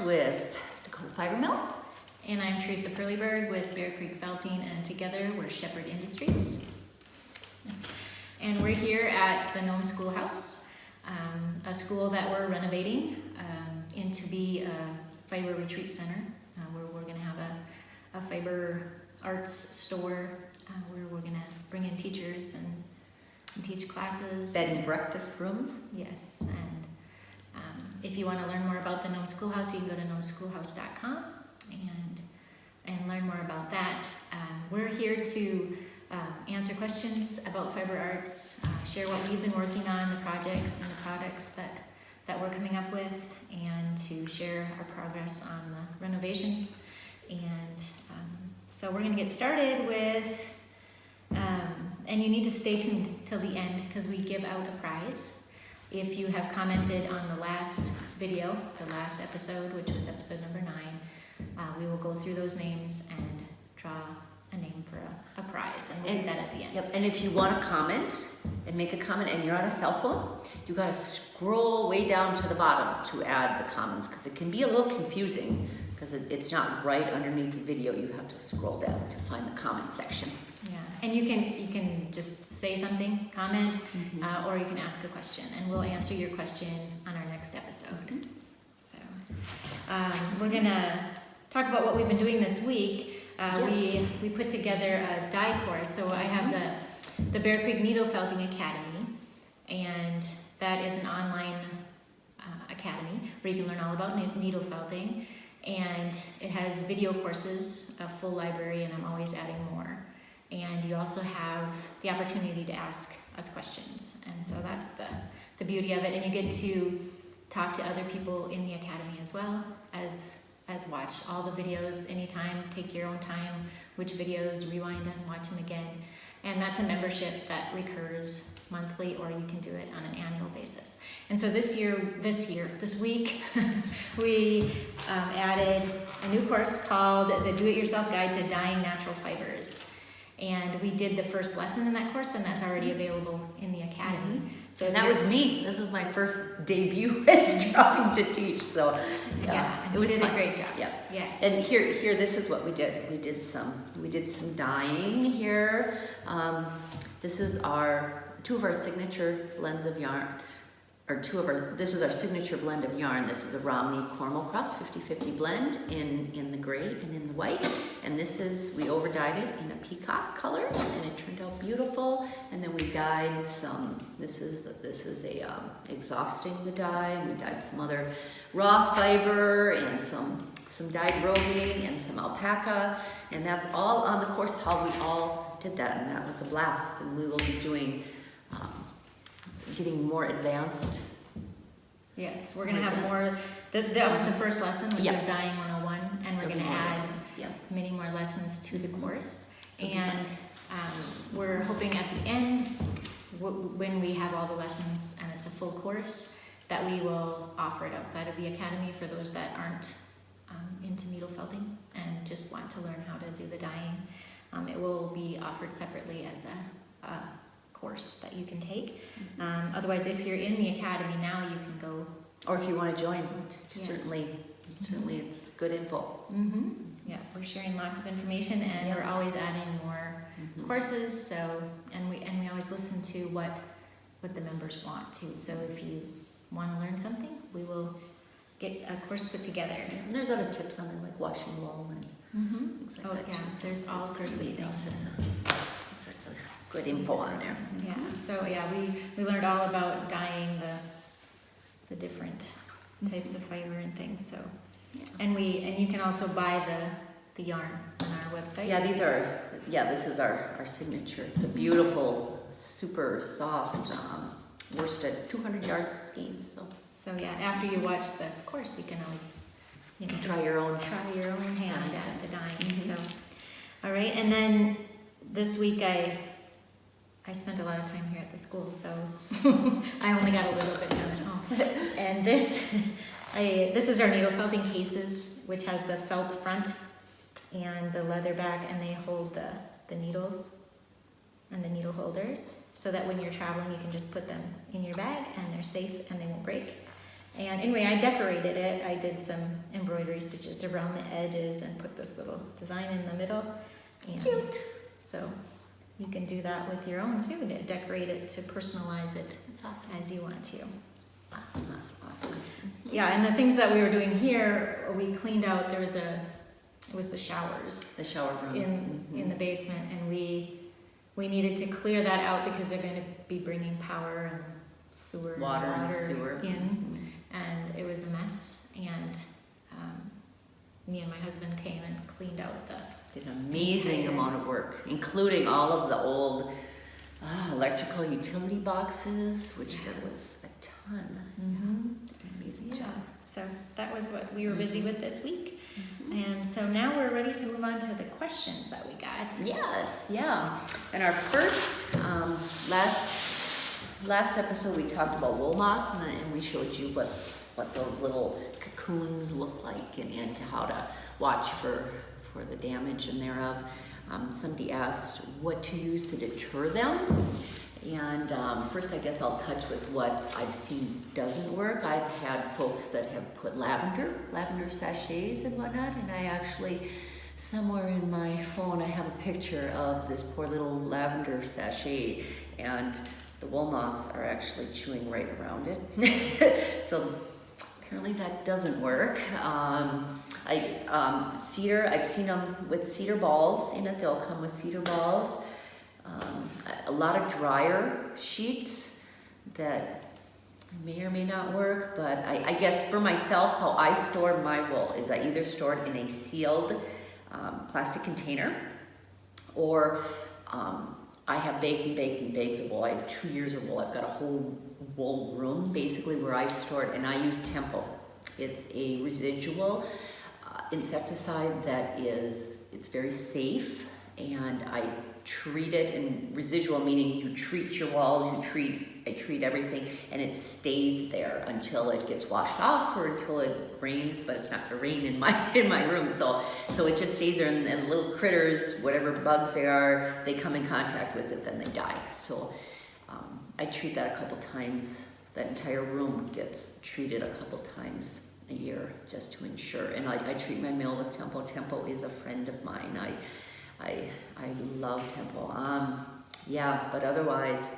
With Dakota Fiber Mill. And I'm Teresa Perlyberg with Bear Creek Felting, and together we're Shepherd Industries. And we're here at the Nome Schoolhouse, a school that we're renovating into be a fiber retreat center, where we're going to have a fiber arts store where we're going to bring in teachers and teach classes. Bed and breakfast rooms. Yes, and if you want to learn more about the Nome Schoolhouse, you can go to nomeschoolhouse.com and learn more about that. We're here to answer questions about fiber arts, share what we've been working on, the projects and the products that we're coming up with, and to share our progress on the renovation. And so we're going to get started with, and you need to stay tuned till the end because we give out a prize. If you have commented on the last video, the last episode, which was episode number 9, we will go through those names and draw a name for a prize, and we'll do that at the end. Yep. And if you want to comment and make a comment and you're on a cell phone, you got to scroll way down to the bottom to add the comments, because it can be a little confusing because it's not right underneath the video. You have to scroll down to find the comment section. Yeah, and you can just say something, comment, or you can ask a question, and we'll answer your question on our next episode. So we're gonna talk about what we've been doing this week. Yes. We put together a dye course. So I have the Bear Creek Needle Felting Academy, and that is an online academy where you can learn all about needle felting, and it has video courses, a full library, and I'm always adding more. And you also have the opportunity to ask us questions. And so that's the beauty of it. And you get to talk to other people in the academy as well as watch all the videos anytime, take your own time, which videos, rewind and watch them again. And that's a membership that recurs monthly, or you can do it on an annual basis. And so this week, we added a new course called the Do-It-Yourself Guide to Dyeing Natural Fibers. And we did the first lesson in that course, and that's already available in the academy. So that was me. This was my first debut as trying to teach. So yeah, and she did a great job. Yeah. Yes. And here, this is what we did. We did some dyeing here. This is two of our signature blends of yarn. This is our signature blend of yarn. This is a Romney Cornwall Cross 50-50 blend in the gray and in the white. And we over-dyed it in a peacock color, and it turned out beautiful. And then we dyed some, this is a exhausting the dye, and we dyed some other raw fiber and some dyed roving and some alpaca. And that's all on the course, how we all did that, and that was a blast. And we will be doing getting more advanced. Yes, we're going to have more. That was the first lesson, which was Dyeing 101, and we're going to add many more lessons to the course. And we're hoping at the end, when we have all the lessons and it's a full course, that we will offer it outside of the academy for those that aren't into needle felting and just want to learn how to do the dyeing. It will be offered separately as a course that you can take. Otherwise, if you're in the academy now, you can go. Or if you want to join, certainly it's good info. Yeah, we're sharing lots of information, and we're always adding more courses. So, and we always listen to what the members want to. So if you want to learn something, we will get a course put together. Yeah, and there's other tips on there, like washing wool and things like that. Yeah, there's all sorts of things. Sorts of good info on there. Yeah. So we learned all about dyeing the different types of fiber and things. So, and you can also buy the yarn on our website. Yeah, this is our signature. It's a beautiful, super soft worsted 200-yard skeins. So after you watch the course, you can always try your own hand at the dyeing. So, all right, and then this week I spent a lot of time here at the school, so I only got a little bit done at home. And this is our needle felting cases, which has the felt front and the leather back, and they hold the needles. and the needle holders, so that when you're traveling you can just put them in your bag and they're safe and they won't break. And anyway, I decorated it. I did some embroidery stitches around the edges and put this little design in the middle. And Cute. so you can do that with your own too, to decorate it, to personalize it That's awesome. as you want to. Awesome. Yeah, and the things that we were doing here, we cleaned out, it was the showers The shower room. in the basement, and we needed to clear that out because they're going to be bringing power and sewer Water and sewer. in, Mhm. and it was a mess, and me and my husband came and cleaned out Did an amazing Entire- amount of work, including all of the old electrical utility boxes, which there was a ton. Amazing yeah. job. So that was what we were busy with this week, and so now we're ready to move on to the questions that we got. Yes, yeah. And our first, last episode, we talked about wool moths, and we showed you what those little cocoons look like and how to watch for the damage and thereof. Somebody asked what to use to deter them. And first, I guess I'll touch with what I've seen doesn't work. I've had folks that have put lavender sachets and whatnot, and I actually, somewhere in my phone, I have a picture of this poor little lavender sachet, and the wool moths are actually chewing right around it. So apparently that doesn't work. Cedar, I've seen them with cedar balls in it. They'll come with cedar balls. A lot of dryer sheets that may or may not work, but I guess for myself, how I store my wool is I either store it in a sealed plastic container, or I have bags and bags and bags of wool. I have 2 years of wool. I've got a whole wool room basically where I store it, and I use Tempo. It's a residual insecticide that it's very safe, and I treat it in residual, meaning you treat your walls, I treat everything, and it stays there until it gets washed off or until it rains, but it's not gonna rain in my room, so it just stays there, and little critters, whatever bugs they are, they come in contact with it, then they die. So I treat that a couple times. That entire room gets treated a couple times a year just to ensure, and I treat my mail with Tempo. Tempo is a friend of mine. I love Tempo. Yeah, but otherwise,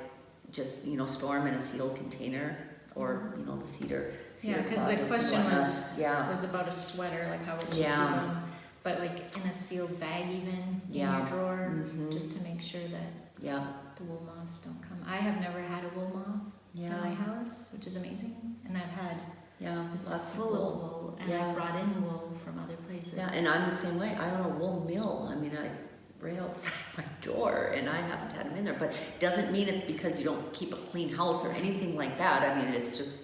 just, store them in a sealed container, or, the cedar Yeah, because the closets and question whatnot. was about a sweater, like how would you keep them, but like in a sealed bag even, in your drawer, just to make sure that the wool moths don't come. I have never had a wool moth in my house, which is amazing, and I've had it's lots full of of wool, and I brought in wool from other places. Yeah, and I'm the same way. I own a wool mill. I mean, right outside my door, and I haven't had them in there, but it doesn't mean it's because you don't keep a clean house or anything like that. I mean, it's just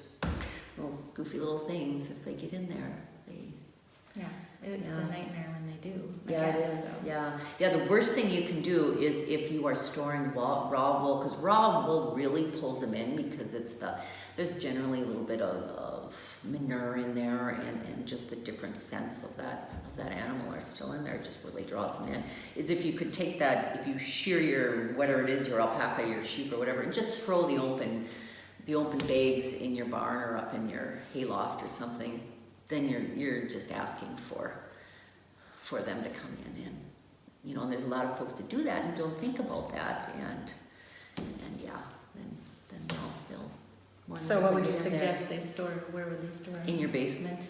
those goofy little things. If they get in there, it's a nightmare when they do. It is. So. Yeah. The worst thing you can do is if you are storing raw wool, because raw wool really pulls them in, because there's generally a little bit of manure in there, and just the different scents of that animal are still in there. It just really draws them in. Is if you could take that, if you shear your, whatever it is, your alpaca, your sheep or whatever, and just throw the open bags in your barn or up in your hayloft or something, then you're just asking for them to come in, and there's a lot of folks that do that and don't think about that, and then they'll So what would you suggest they store? Where would they store? In your basement,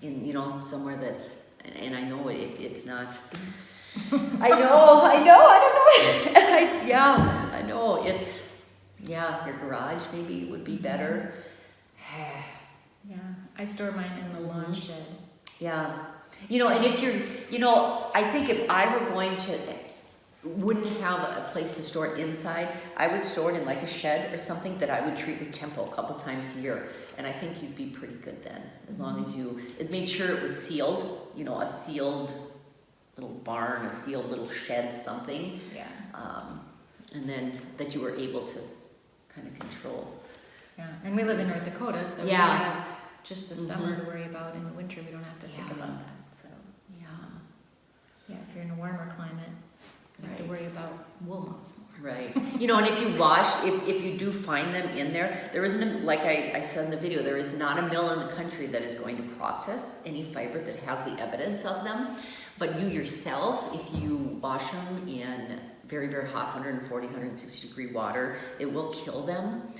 Yeah. in somewhere that's, and I know it's not. Stinks. I know. I don't know. I know. It's your garage maybe would be better. Yeah, I store mine in the lawn shed. Yeah. And if you're, I think if I were going to, wouldn't have a place to store it inside, I would store it in like a shed or something that I would treat with Tempo a couple times a year. And I think you'd be pretty good then, as long as it made sure it was sealed, a sealed little barn, a sealed little shed, something. Yeah. And then that you were able to kind of control. Yeah, and we live in North Dakota, so we have just the summer to worry about. In the winter, we don't have to think about that. So, if you're in a warmer climate, You have to worry about wool moths more. Right. You know, and if you wash, if you do find them in there, there isn't, like I said in the video, there is not a mill in the country that is going to process any fiber that has the evidence of them. But you yourself, if you wash them in very, very hot 140, 160 degree water, it will kill them.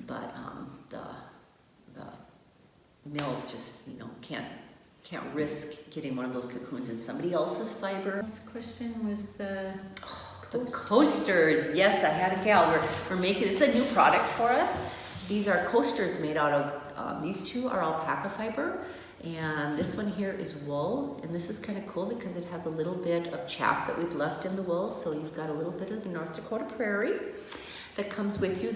But the mills just, you know, can't risk getting one of those cocoons in somebody else's fiber. This question was the coasters. Yes, I had a gal. We're making, it's a new product for us. These are coasters made out of, these two are alpaca fiber, and this one here is wool. And this is kind of cool because it has a little bit of chaff that we've left in the wool. So you've got a little bit of the North Dakota prairie that comes with you.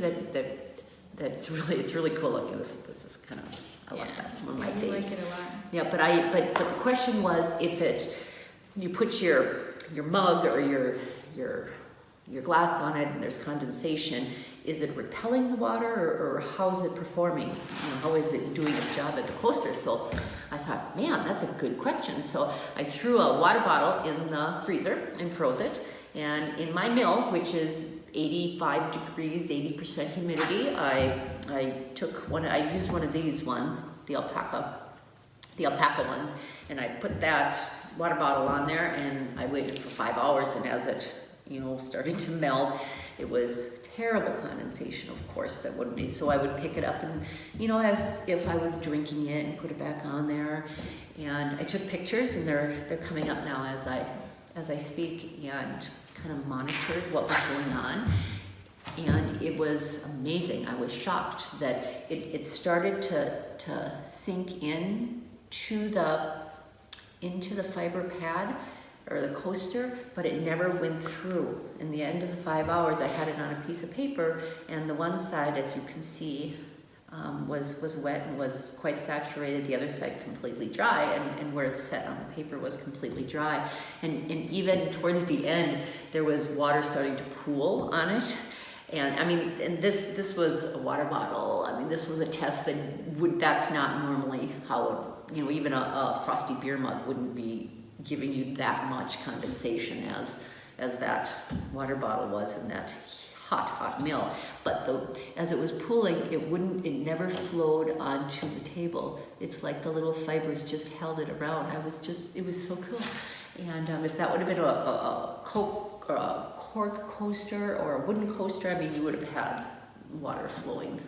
That's really cool looking. This is kind of, I like that. One of my faves. I like it a lot. Yeah, but the question was, if you put your mug or your glass on it and there's condensation, is it repelling the water or how's it performing? You know, how is it doing its job as a coaster? So I thought, man, that's a good question. So I threw a water bottle in the freezer and froze it. And in my mill, which is 85 degrees, 80% humidity, I used one of these ones, the alpaca ones, and I put that water bottle on there and I waited for 5 hours, and as it, you know, started to melt, it was terrible condensation, of course, that wouldn't be. So I would pick it up and, you know, as if I was drinking it and put it back on there. And I took pictures, and they're coming up now as I speak, and kind of monitored what was going on. And it was amazing. I was shocked that it started to sink in into the fiber pad or the coaster, but it never went through. In the end of the 5 hours, I had it on a piece of paper, and the one side, as you can see, was wet and was quite saturated. The other side completely dry, and where it's set on the paper was completely dry. And even towards the end, there was water starting to pool on it. And I mean, and this was a water bottle. I mean, this was a test that's not normally how, you know, even a frosty beer mug wouldn't be giving you that much condensation as that water bottle was in that hot mill. But as it was pooling, it never flowed onto the table. It's like the little fibers just held it around. It was so cool. And if that would have been a Coke or a cork coaster or a wooden coaster, I mean, you would have had water flowing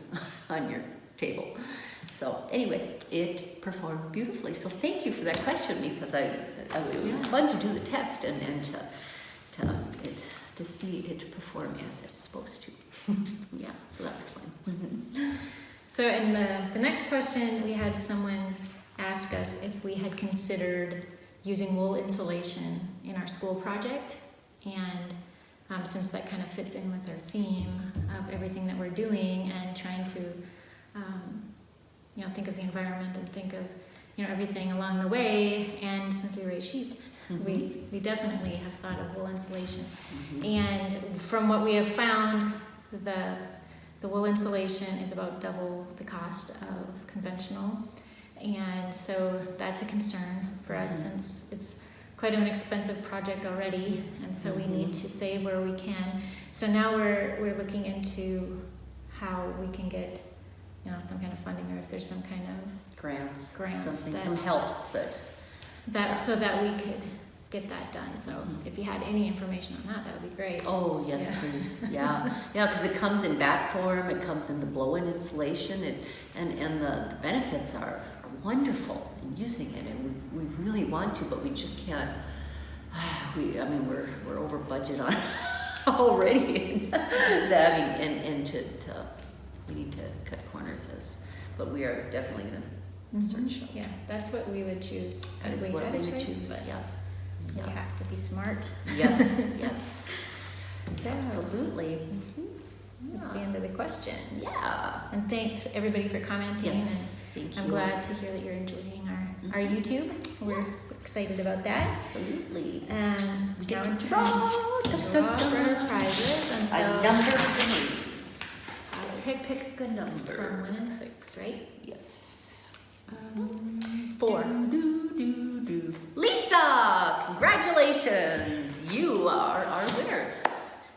on your table. So anyway, it performed beautifully. So thank you for that question, because it was fun to do the test and to see it perform as it's supposed to. Yeah, so that was fun. So in the next question, we had someone ask us if we had considered using wool insulation in our school project, and since that kind of fits in with our theme of everything that we're doing and trying to you know, think of the environment and think of, you know, everything along the way, and since we raise sheep, we definitely have thought of wool insulation. And from what we have found, the wool insulation is about double the cost of conventional, and so that's a concern for us since it's quite an expensive project already, and so we need to save where we can. So now we're looking into how we can get, you know, some kind of funding, or if there's some kind of grants, that, some helps so that we could get that done. So if you had any information on that, that would be great. Oh yes, please. Yeah, because it comes in bat form, it comes in the blow-in insulation, and the benefits are wonderful in using it, and we really want to, but we just can't. We're over budget on already. We need to cut corners, but we are definitely going to search. Yeah, that's what we would choose. That is what we would choose. But yeah. you have to be smart. Yes. So, absolutely. That's the end of the questions. Yeah. And thanks everybody for commenting. Yes. Thank you. I'm glad to hear that you're enjoying our YouTube. We're excited about that. Absolutely. We get to draw our prizes, and so a number three. pick a number from 1 and 6, right? Yes. 4. Lisa, congratulations! you are our winner.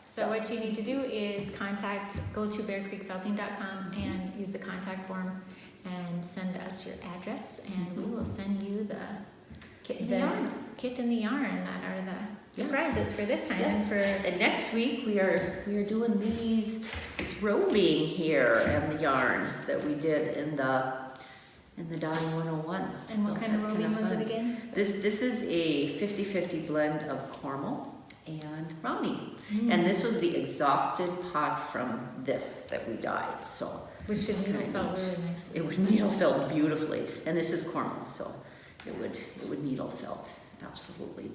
So what you need to do is go to bearcreekfelting.com and use the contact form and send us your address, and we will send you the Kit and the yarn. kit and the yarn that are the Yes. prizes for this time. Yes. And next week we are doing this roving here and the yarn that we did in the Dyeing 101. And what So kind of that's roving was fun. it again? This is a 50-50 blend of caramel and Romney. And this was the exhausted pot from this that we dyed. So Which should needle kinda felt neat. really nice. it would needle felt beautifully. And this is caramel, so it would needle felt absolutely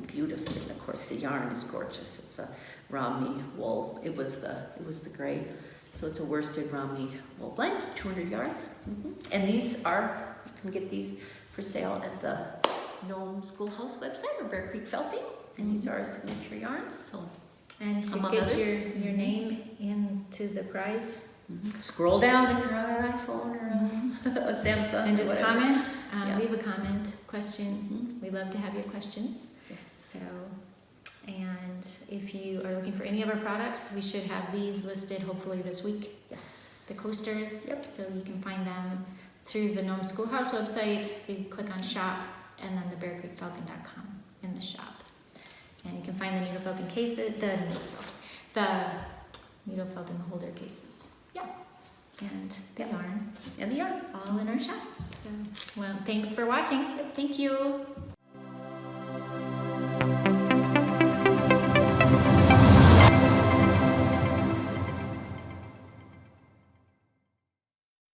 beautifully. And of course the yarn is gorgeous. It's a Romney wool. It was the gray. So it's a worsted Romney wool blend, 200 yards. And you can get these for sale at the Nome Schoolhouse website or Bear Creek Felting. And these are our signature yarns. So And to among get others. your name into the prize, scroll down if you're on an iPhone or a Samsung. and or just whatever. comment, Yeah. leave a comment, question. We love to have your questions. Yes. So, and if you are looking for any of our products, we should have these listed hopefully this week. Yes. The coasters. Yep. So you can find them through the Nome Schoolhouse website. You click on shop and then the bearcreekfelting.com in the shop. And you can find the needle felting cases, the needle felting holder cases. Yeah. And the yarn, And the yarn. all in our shop. So, well, thanks for watching. Thank you.